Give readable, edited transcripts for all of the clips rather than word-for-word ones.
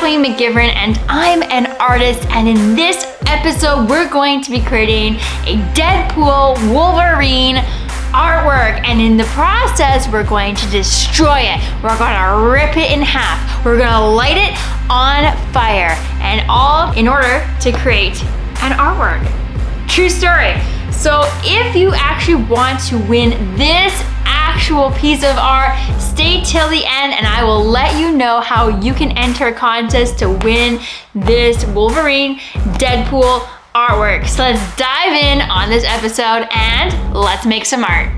Chloe McGivern and I'm an artist, and in this episode we're going to be creating a Deadpool Wolverine artwork, and in the process we're going to destroy it. We're going to rip it in half. We're going to light it on fire, and all in order to create an artwork. True story. So if you actually want to win this actual piece of art, stay till the end and I will let you know how you can enter a contest to win this Wolverine Deadpool artwork. So let's dive in on this episode and let's make some art.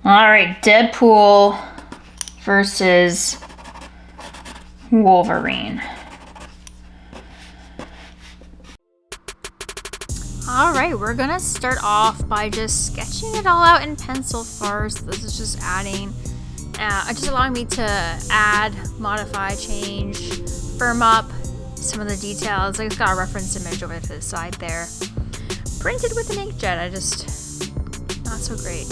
All right, Deadpool versus Wolverine. All right, we're gonna start off by just sketching it all out in pencil first. This is just adding, just allowing me to add, modify, change, firm up some of the details. I just got a reference image over to the side there. Printed with an inkjet.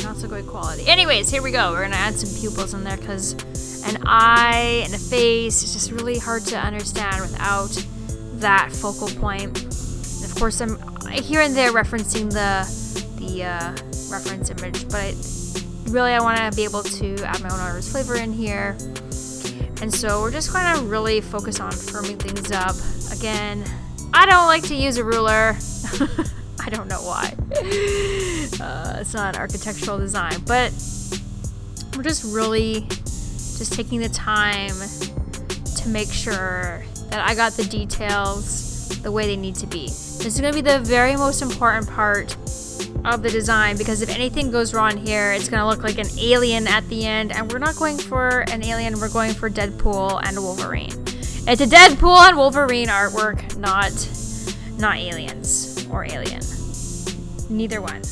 Not so great quality. Anyways, here we go. We're gonna add some pupils in there because an eye and a face is just really hard to understand without that focal point. And of course, I'm here and there referencing the reference image, but really I want to be able to add my own artist flavor in here. And so we're just going to really focus on firming things up. Again, I don't like to use a ruler. I don't know why. It's not an architectural design, but we're just really just taking the time to make sure that I got the details the way they need to be. This is going to be the very most important part of the design, because if anything goes wrong here, it's going to look like an alien at the end, and we're not going for an alien, we're going for Deadpool and Wolverine. It's a Deadpool and Wolverine artwork, not aliens or alien. Neither one.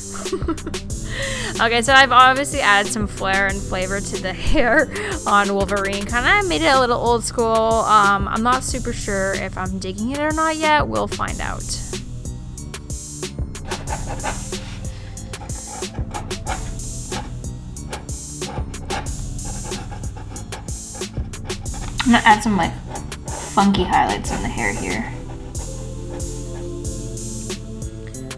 Okay, so I've obviously added some flair and flavor to the hair on Wolverine. Kind of made it a little old school. I'm not super sure if I'm digging it or not yet. We'll find out. I'm gonna add some like funky highlights on the hair here.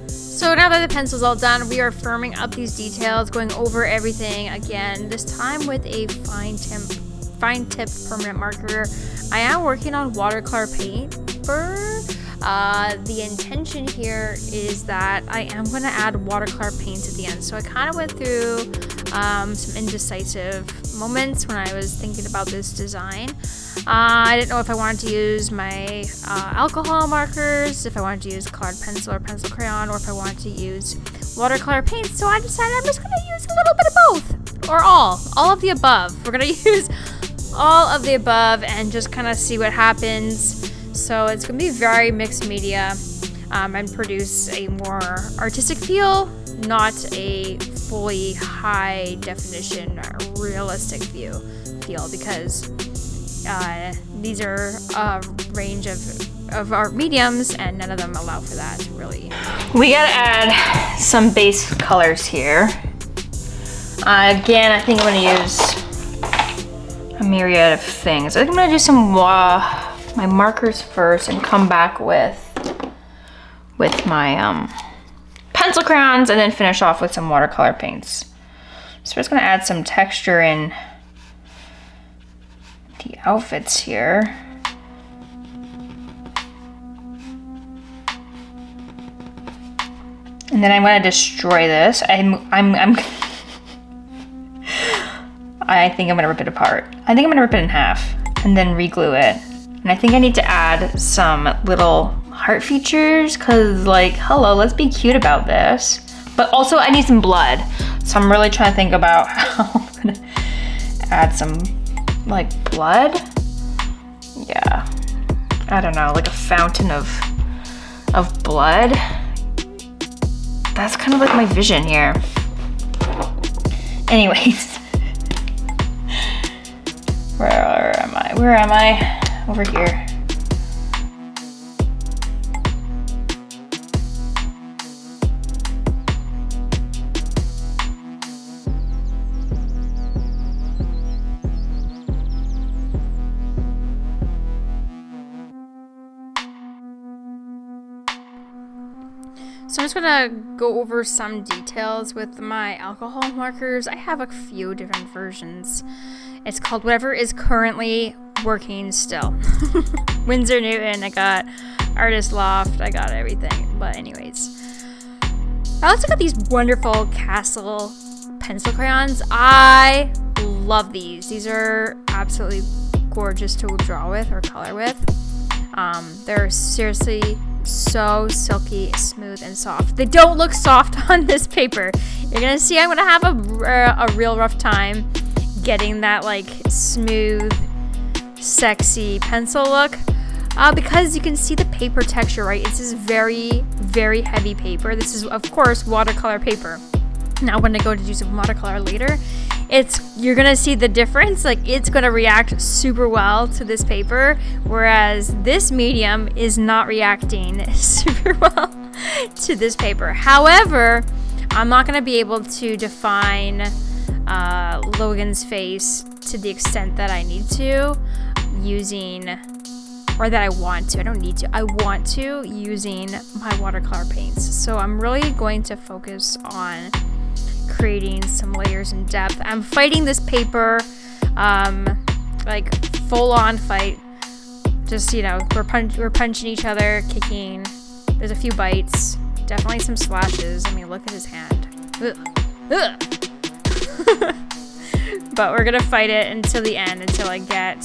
So now that the pencil's all done, we are firming up these details, going over everything again, this time with a fine tip permanent marker. I am working on watercolor paper. The intention here is that I am going to add watercolor paint at the end. So I kind of went through some indecisive moments when I was thinking about this design. I didn't know if I wanted to use my alcohol markers, if I wanted to use colored pencil or pencil crayon, or if I wanted to use watercolor paint. So I decided I'm just going to use a little bit of both, or all of the above. We're going to use all of the above and just kind of see what happens. So it's going to be very mixed media and produce a more artistic feel, not a fully high definition realistic feel, because these are a range of art mediums and none of them allow for that, really. We gotta add some base colors here. Again, I think I'm gonna use a myriad of things. I think I'm gonna do some my markers first and come back with my pencil crayons and then finish off with some watercolor paints. So we're just gonna add some texture in the outfits here. And then I'm gonna destroy this. I think I'm gonna rip it apart. I think I'm gonna rip it in half and then re-glue it. And I think I need to add some little heart features, cause like, hello, let's be cute about this. But also I need some blood. So I'm really trying to think about how I'm gonna add some like blood. Yeah, I don't know, like a fountain of blood. That's kind of like my vision here. Anyways, where am I? Over here. So I'm just gonna go over some details with my alcohol markers. I have a few different versions. It's called whatever is currently working still. Winsor Newton, I got Artist Loft, I got everything. But anyways, I also got these wonderful Castle pencil crayons. I love these. These are absolutely gorgeous to draw with or color with. They're seriously so silky, smooth, and soft. They don't look soft on this paper. You're gonna see I'm gonna have a real rough time getting that like smooth, sexy pencil look because you can see the paper texture, right? It's this very, very heavy paper. This is, of course, watercolor paper. Now when I go to do some watercolor later, you're gonna see the difference. Like, it's gonna react super well to this paper, whereas this medium is not reacting super well to this paper. However, I'm not gonna be able to define Logan's face to the extent that I need to using, or that I want to. I don't need to. I want to using my watercolor paints. So I'm really going to focus on creating some layers and depth. I'm fighting this paper, like full on fight. Just, you know, we're punching each other, kicking. There's a few bites, definitely some slashes. I mean, look at his hand. Ugh. Ugh. But we're gonna fight it until the end, until I get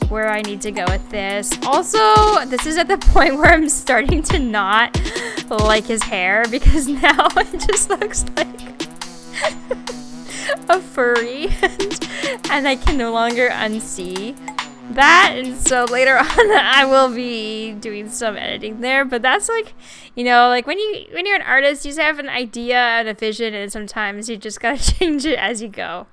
where I need to go with this. Also, this is at the point where I'm starting to not like his hair, because now it just looks like a furry, and I can no longer unsee that. And so later on I will be doing some editing there, but that's like, you know, like when you're an artist, you just have an idea and a vision, and sometimes you just gotta change it as you go.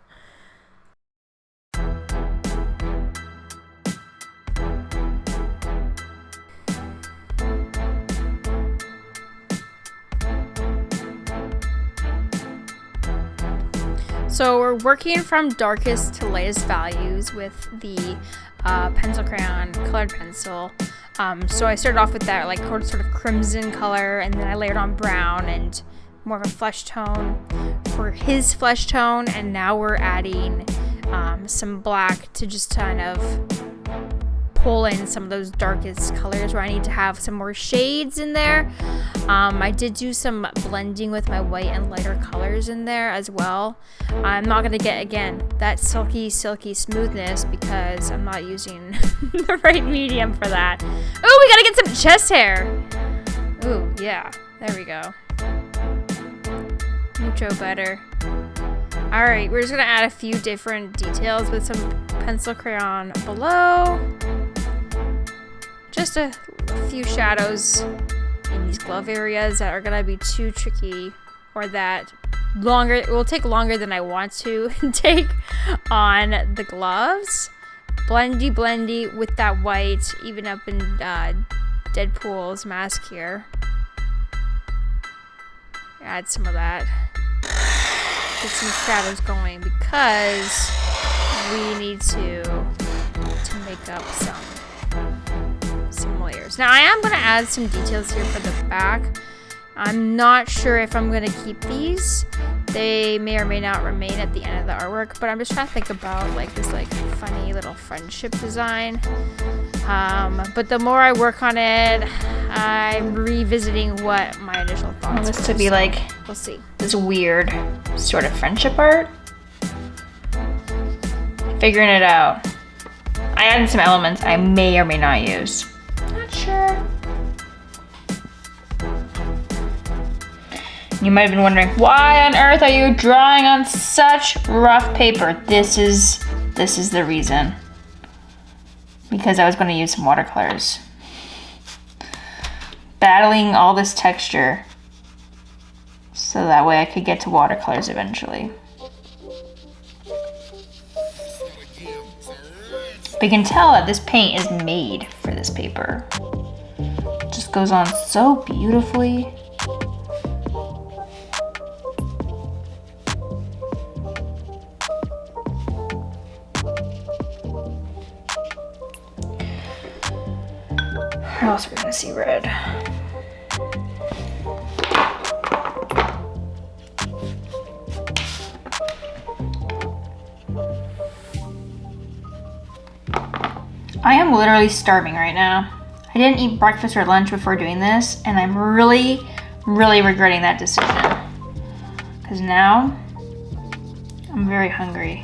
So we're working from darkest to lightest values with the pencil crayon, colored pencil. So I started off with that like sort of crimson color, and then I layered on brown and more of a flesh tone for his flesh tone, and now we're adding some black to just kind of pull in some of those darkest colors where I need to have some more shades in there. I did do some blending with my white and lighter colors in there as well. I'm not going to get, again, that silky smoothness because I'm not using the right medium for that. Oh, we got to get some chest hair. Ooh, yeah, there we go. Mucho better. Alright, we're just going to add a few different details with some pencil crayon below. Just a few shadows in these glove areas that are gonna be too tricky, or that it will take longer than I want to take on the gloves. Blendy with that white, even up in Deadpool's mask here. Add some of that. Get some shadows going because we need to make up some layers. Now I am going to add some details here for the back. I'm not sure if I'm going to keep these. They may or may not remain at the end of the artwork, but I'm just trying to think about like this like funny little friendship design. But the more I work on it, I'm revisiting what my initial thoughts were. This to be like, we'll see. This weird sort of friendship art. Figuring it out. I added some elements I may or may not use. Not sure. You might have been wondering, why on earth are you drawing on such rough paper? This is the reason. Because I was going to use some watercolors. Battling all this texture so that way I could get to watercolors eventually. But you can tell that this paint is made for this paper. It just goes on so beautifully. Where else are we gonna see red? I am literally starving right now. I didn't eat breakfast or lunch before doing this, and I'm really, really regretting that decision. Because now, I'm very hungry.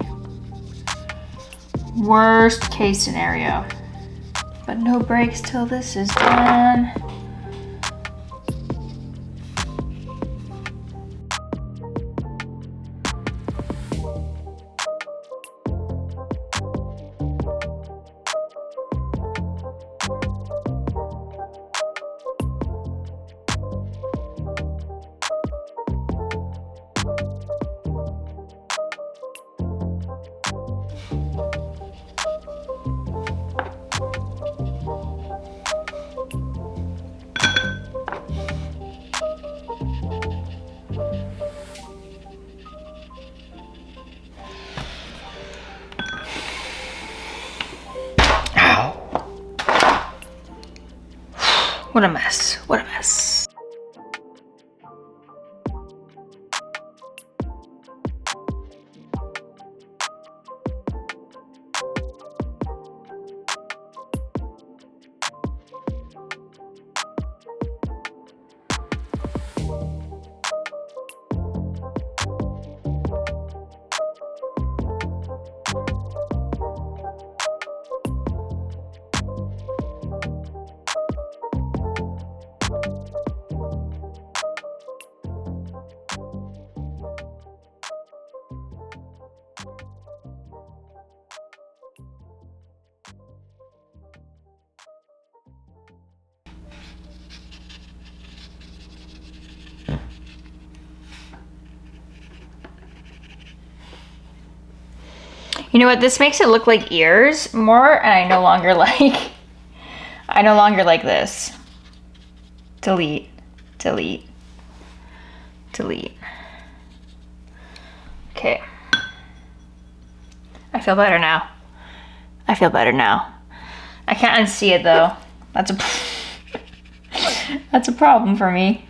Worst case scenario. But no breaks till this is done. What a mess. What a mess. You know what? This makes it look like ears more, and I no longer like this. Delete, delete, delete. Okay. I feel better now. I feel better now. I can't unsee it though. That's a problem for me.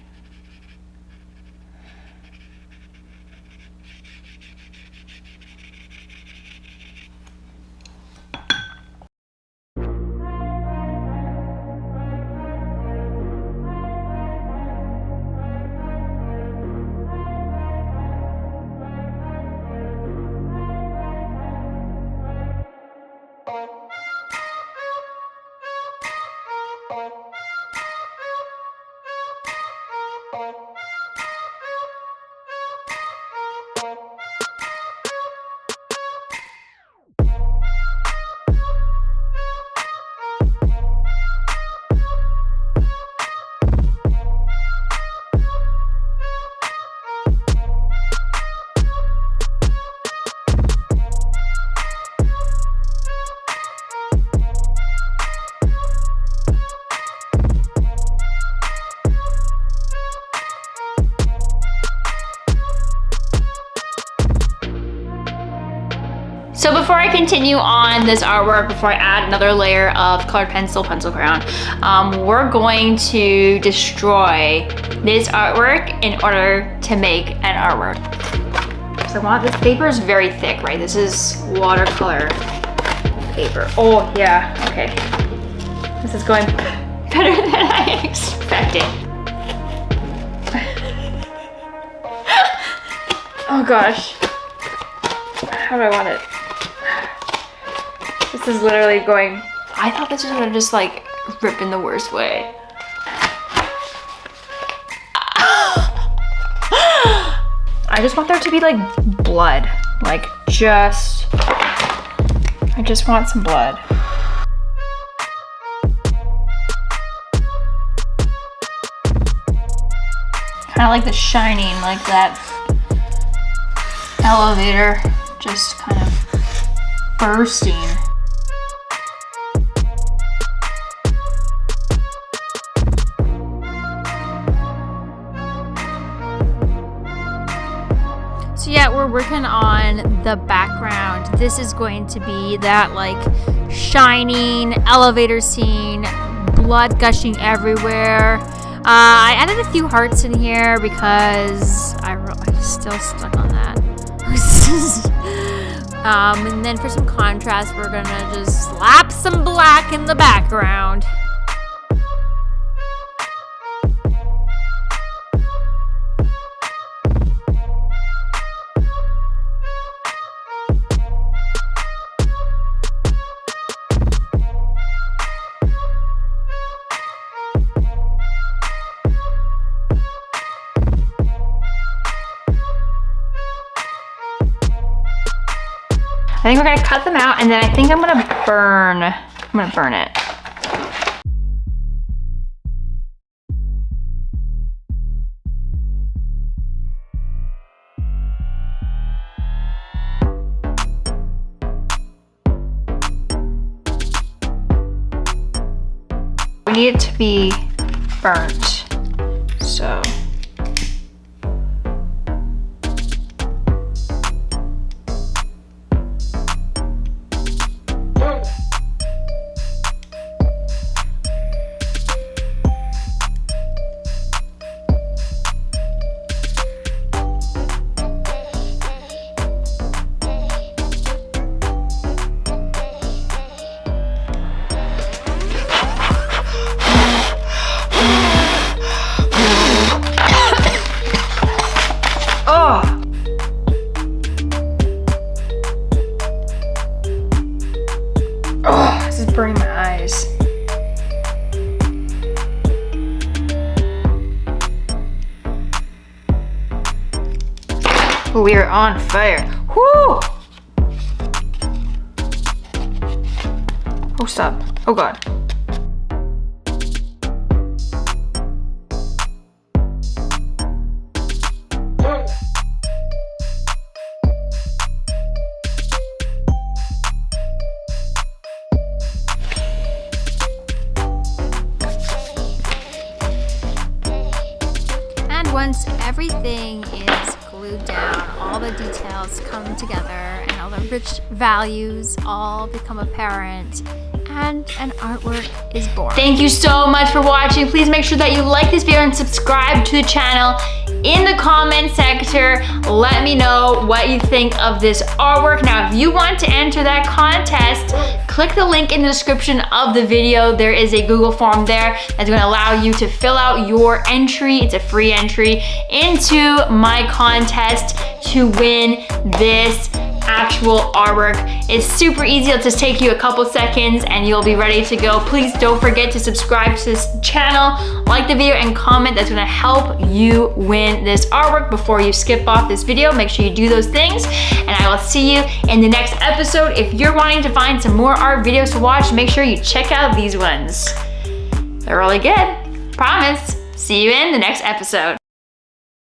So before I continue on this artwork, before I add another layer of colored pencil crown, we're going to destroy this artwork in order to make an artwork. Because I want, this paper is very thick, right? This is watercolor paper. Oh yeah, okay. This is going better than I expected. Oh gosh. How do I want it? This is literally going, I thought this was gonna just like rip in the worst way. I just want there to be like blood. Like I just want some blood. Kind of like the Shining, like that elevator just kind of bursting. So yeah, we're working on the background. This is going to be that like Shining elevator scene, blood gushing everywhere. I added a few hearts in here because I'm still stuck on that. And then for some contrast, we're gonna just slap some black in the background. I think we're gonna cut them out, and then I think I'm gonna burn it. We need it to be burnt, so. Oh, this is burning my eyes. We are on fire. Whoo! Oh, stop. Oh, God. Once everything is glued down, all the details come together and all the rich values all become apparent, and an artwork is born. Thank you so much for watching. Please make sure that you like this video and subscribe to the channel. In the comment section, let me know what you think of this artwork. Now, if you want to enter that contest, click the link in the description of the video. There is a Google form there that's going to allow you to fill out your entry. It's a free entry into my contest to win this actual artwork. It's super easy. It'll just take you a couple seconds and you'll be ready to go. Please don't forget to subscribe to this channel, like the video, and comment. That's gonna help you win this artwork before you skip off this video. Make sure you do those things, and I will see you in the next episode. If you're wanting to find some more art videos to watch, make sure you check out these ones. They're really good, promise. See you in the next episode.